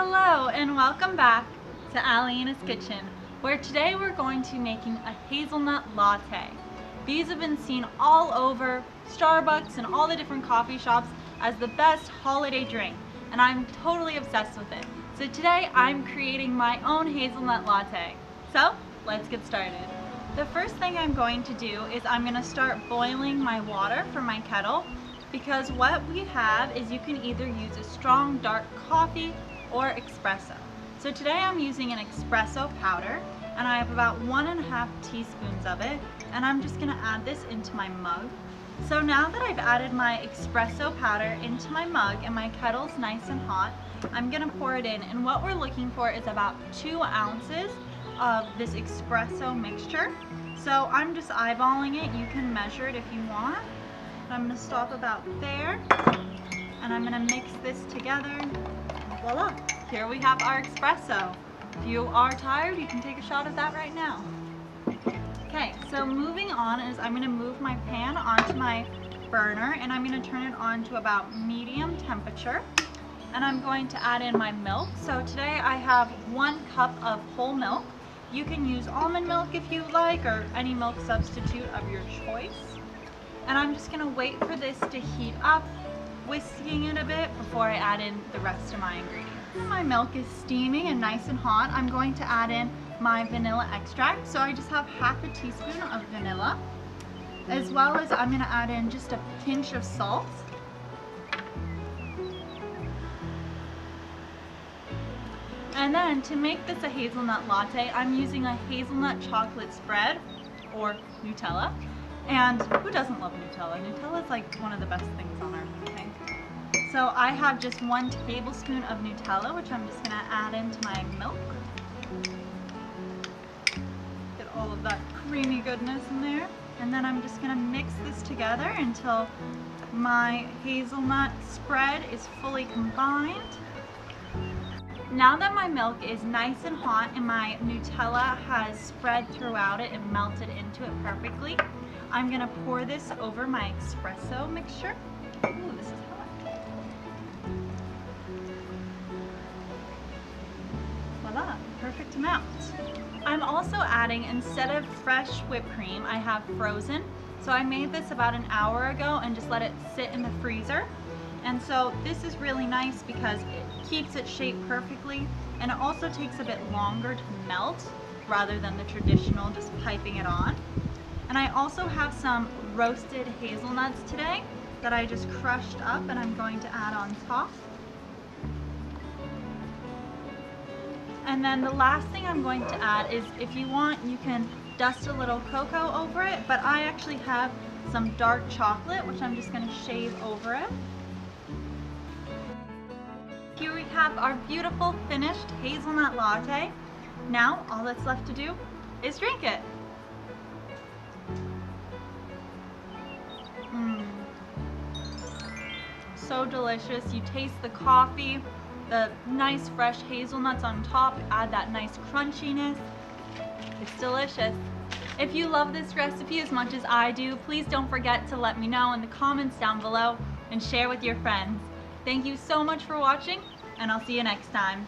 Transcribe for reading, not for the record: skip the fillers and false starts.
Hello and welcome back to Alyena's Kitchen, where today we're going to be making a hazelnut latte. These have been seen all over Starbucks and all the different coffee shops as the best holiday drink, and I'm totally obsessed with it. So today I'm creating my own hazelnut latte. So let's get started. The first thing I'm going to do is I'm going to start boiling my water from my kettle, because what we have is you can either use a strong dark coffee or espresso. So today I'm using an espresso powder, and I have about 1.5 teaspoons of it, and I'm just going to add this into my mug. So now that I've added my espresso powder into my mug and my kettle's nice and hot, I'm going to pour it in, and what we're looking for is about 2 ounces of this espresso mixture. So I'm just eyeballing it. You can measure it if you want. I'm going to stop about there, and I'm going to mix this together. Voila! Here we have our espresso. If you are tired, you can take a shot of that right now. Okay, so moving on is I'm going to move my pan onto my burner, and I'm going to turn it on to about medium temperature. And I'm going to add in my milk. So today I have 1 cup of whole milk. You can use almond milk if you like, or any milk substitute of your choice. And I'm just going to wait for this to heat up, whisking it a bit before I add in the rest of my ingredients. My milk is steaming and nice and hot. I'm going to add in my vanilla extract. So I just have 1/2 teaspoon of vanilla, as well as I'm going to add in just a pinch of salt. And then to make this a hazelnut latte, I'm using a hazelnut chocolate spread, or Nutella. And who doesn't love Nutella? Nutella is like one of the best things on earth, I think. So I have just 1 tablespoon of Nutella, which I'm just going to add into my milk. Get all of that creamy goodness in there. And then I'm just going to mix this together until my hazelnut spread is fully combined. Now that my milk is nice and hot and my Nutella has spread throughout it and melted into it perfectly, I'm going to pour this over my espresso mixture. Ooh, this is hot. Voila, perfect amount. I'm also adding, instead of fresh whipped cream, I have frozen. So I made this about an hour ago and just let it sit in the freezer. And so this is really nice because it keeps its shape perfectly, and it also takes a bit longer to melt rather than the traditional just piping it on. And I also have some roasted hazelnuts today that I just crushed up, and I'm going to add on top. And then the last thing I'm going to add is, if you want, you can dust a little cocoa over it, but I actually have some dark chocolate, which I'm just going to shave over it. Here we have our beautiful finished hazelnut latte. Now all that's left to do is drink it. So delicious. You taste the coffee, the nice fresh hazelnuts on top, add that nice crunchiness. It's delicious. If you love this recipe as much as I do, please don't forget to let me know in the comments down below and share with your friends. Thank you so much for watching, and I'll see you next time.